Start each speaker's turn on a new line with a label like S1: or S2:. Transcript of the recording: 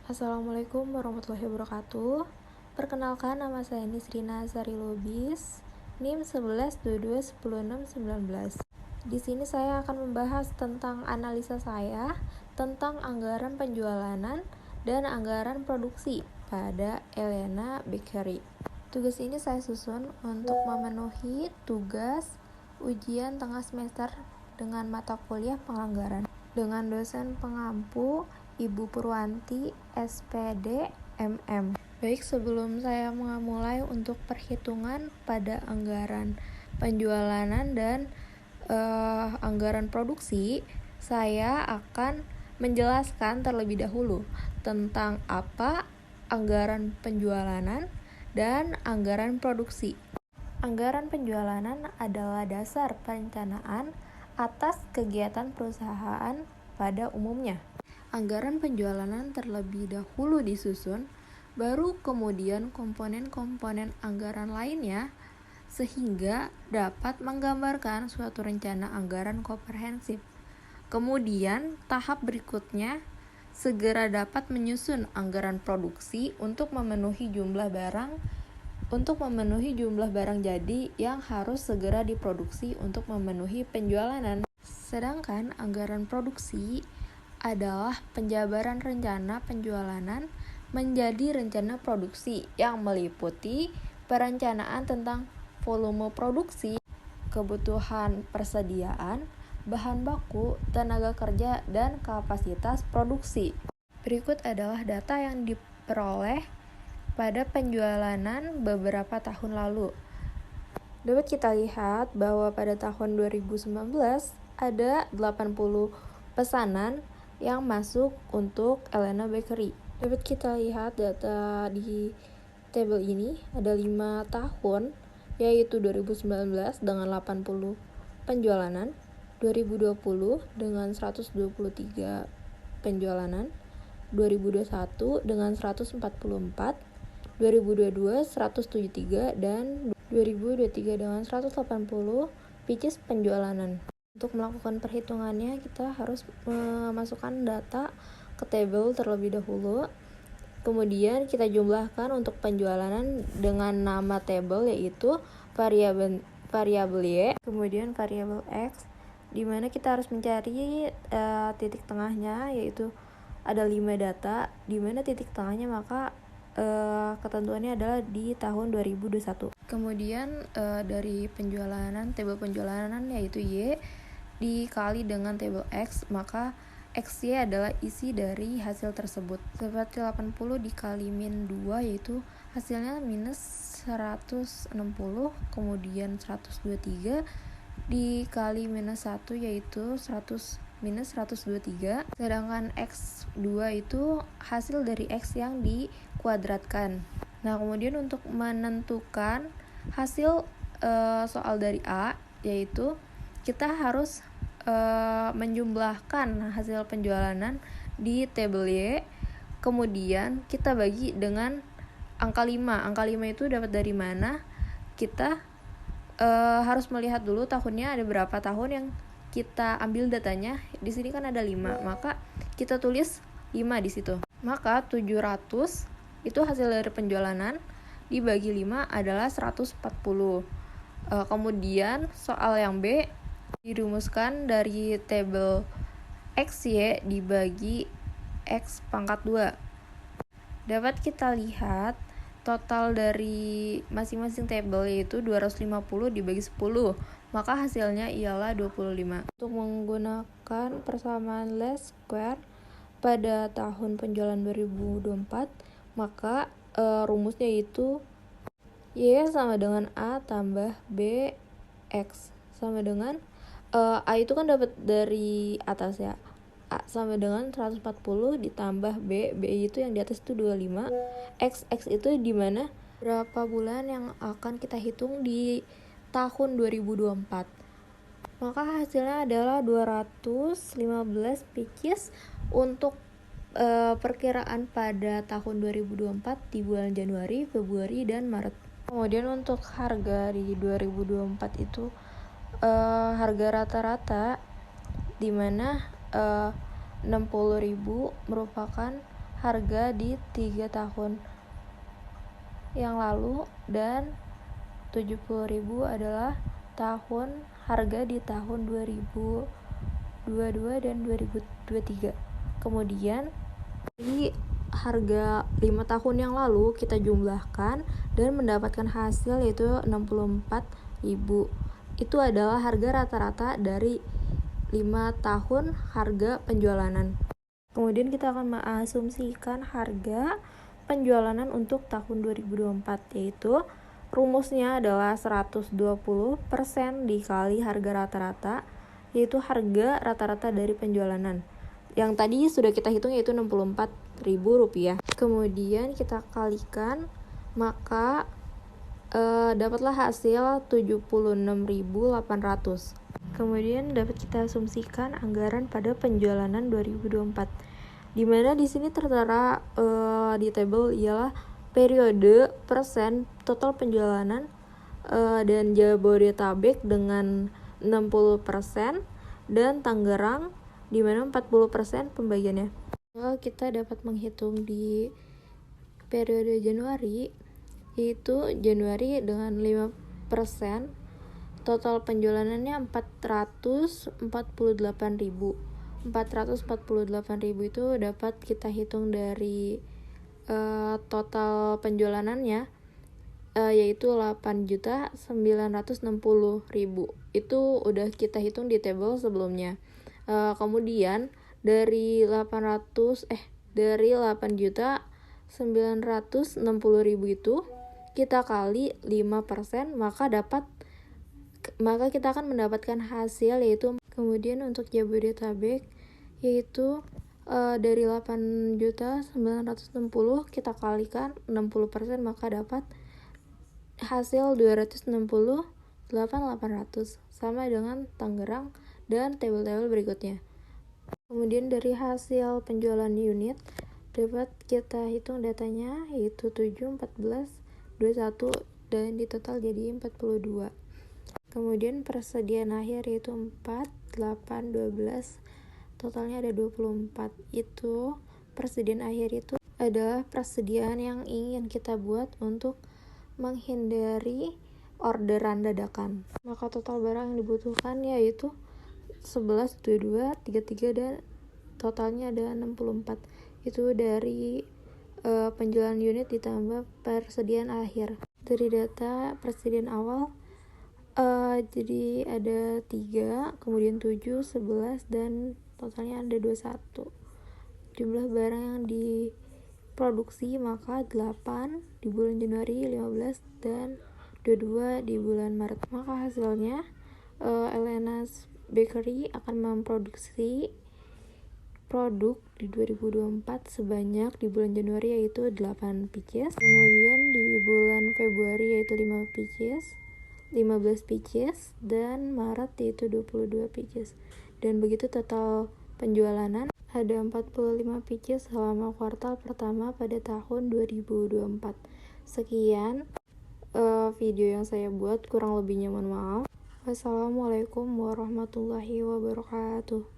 S1: Assalamualaikum warahmatullahi wabarakatuh. Perkenalkan, nama saya Nisrina Sari Lubis, NIM 1122106119. Di sini saya akan membahas tentang analisa saya tentang anggaran penjualanan dan anggaran produksi pada Elena Bakery. Tugas ini saya susun untuk memenuhi tugas ujian tengah semester dengan mata kuliah penganggaran dengan dosen pengampu Ibu Purwanti, SPD, MM. Baik, sebelum saya memulai untuk perhitungan pada anggaran penjualanan dan anggaran produksi, saya akan menjelaskan terlebih dahulu tentang apa anggaran penjualanan dan anggaran produksi. Anggaran penjualanan adalah dasar perencanaan atas kegiatan perusahaan pada umumnya. Anggaran penjualanan terlebih dahulu disusun, baru kemudian komponen-komponen anggaran lainnya, sehingga dapat menggambarkan suatu rencana anggaran komprehensif. Kemudian, tahap berikutnya segera dapat menyusun anggaran produksi untuk memenuhi jumlah barang jadi yang harus segera diproduksi untuk memenuhi penjualan. Sedangkan anggaran produksi adalah penjabaran rencana penjualanan menjadi rencana produksi yang meliputi perencanaan tentang volume produksi, kebutuhan persediaan, bahan baku, tenaga kerja, dan kapasitas produksi. Berikut adalah data yang diperoleh pada penjualanan beberapa tahun lalu. Dapat kita lihat bahwa pada tahun 2019 ada 80 pesanan yang masuk untuk Elena Bakery. Dapat kita lihat data di tabel ini ada 5 tahun, yaitu 2019 dengan 80 penjualanan, 2020 dengan 123 penjualanan, 2021 dengan 144, 2022 173, dan 2023 dengan 180 which penjualanan. Untuk melakukan perhitungannya, kita harus memasukkan data ke tabel terlebih dahulu. Kemudian kita jumlahkan untuk penjualanan dengan nama tabel, yaitu variabel Y, kemudian variabel X, di mana kita harus mencari titik tengahnya, yaitu ada 5 data, di mana titik tengahnya maka ketentuannya adalah di tahun 2021. Kemudian dari tabel penjualanan yaitu Y dikali dengan tabel X, maka XY adalah isi dari hasil tersebut. Seperti 80 dikali min 2, yaitu hasilnya minus 160, kemudian 123 dikali minus 1, yaitu minus 123, sedangkan X2 itu hasil dari X yang dikuadratkan. Nah, kemudian untuk menentukan hasil soal dari A, yaitu kita harus menjumlahkan hasil penjualanan di tabel Y, kemudian kita bagi dengan angka 5. Angka 5 itu dapat dari mana? Kita harus melihat dulu tahunnya ada berapa tahun yang kita ambil datanya. Di sini kan ada 5, maka kita tulis 5 di situ. Maka 700 itu hasil dari penjualanan dibagi 5 adalah 140. Kemudian soal yang B dirumuskan dari tabel XY dibagi X pangkat 2. Dapat kita lihat total dari masing-masing tabel yaitu 250 dibagi 10, maka hasilnya ialah 25. Untuk menggunakan persamaan least square pada tahun penjualan 2024, maka rumusnya yaitu Y sama dengan A tambah B X sama dengan A itu kan dapat dari atas ya, A sama dengan 140 ditambah B itu yang di atas itu 25, X itu di mana berapa bulan yang akan kita hitung di tahun 2024. Maka hasilnya adalah 215 pieces untuk perkiraan pada tahun 2024 di bulan Januari, Februari, dan Maret. Kemudian untuk harga di 2024 itu harga rata-rata di mana 60.000 merupakan harga di 3 tahun yang lalu, dan 70.000 adalah harga di tahun 2022 dan 2023. Kemudian di harga 5 tahun yang lalu kita jumlahkan dan mendapatkan hasil yaitu 64.000. Itu adalah harga rata-rata dari 5 tahun harga penjualanan. Kemudian kita akan mengasumsikan harga penjualanan untuk tahun 2024, yaitu rumusnya adalah 120% dikali harga rata-rata, yaitu harga rata-rata dari penjualanan. Yang tadi sudah kita hitung yaitu Rp64.000. Kemudian kita kalikan, maka dapatlah hasil 76.800. Kemudian dapat kita asumsikan anggaran pada penjualanan 2024, di mana di sini tertera di tabel ialah periode, persen, total penjualanan, dan Jabodetabek dengan 60% dan Tangerang di mana 40% pembagiannya. Kita dapat menghitung di periode Januari, yaitu Januari dengan 5%, total penjualannya 448.000. 448.000 itu dapat kita hitung dari total penjualannya, yaitu 8.960.000. Itu udah kita hitung di tabel sebelumnya. Kemudian dari 8.960.000 itu kita kali 5%, maka kita akan mendapatkan hasil yaitu. Kemudian untuk Jabodetabek yaitu dari 8.960 kita kalikan 60%, maka dapat hasil 268.800, sama dengan Tangerang dan tabel-tabel berikutnya. Kemudian dari hasil penjualan unit dapat kita hitung datanya yaitu 7, 14, 21 dan di total jadi 42. Kemudian persediaan akhir yaitu 4, 8, 12, totalnya ada 24. Itu persediaan akhir itu adalah persediaan yang ingin kita buat untuk menghindari orderan dadakan. Maka total barang yang dibutuhkan yaitu 11, 22, 33 dan totalnya ada 64. Itu dari penjualan unit ditambah persediaan akhir. Dari data persediaan awal jadi ada 3, kemudian 7, 11 dan totalnya ada 21. Jumlah barang yang diproduksi maka 8 di bulan Januari, 15 dan 22 di bulan Maret. Maka hasilnya Elena's Bakery akan memproduksi produk di 2024 sebanyak di bulan Januari yaitu 8 pieces, kemudian di bulan Februari yaitu 5 pieces, 15 pieces, dan Maret yaitu 22 pieces. Dan begitu total penjualanan ada 45 pieces selama kuartal pertama pada tahun 2024. Sekian video yang saya buat, kurang lebihnya mohon maaf. Wassalamualaikum warahmatullahi wabarakatuh.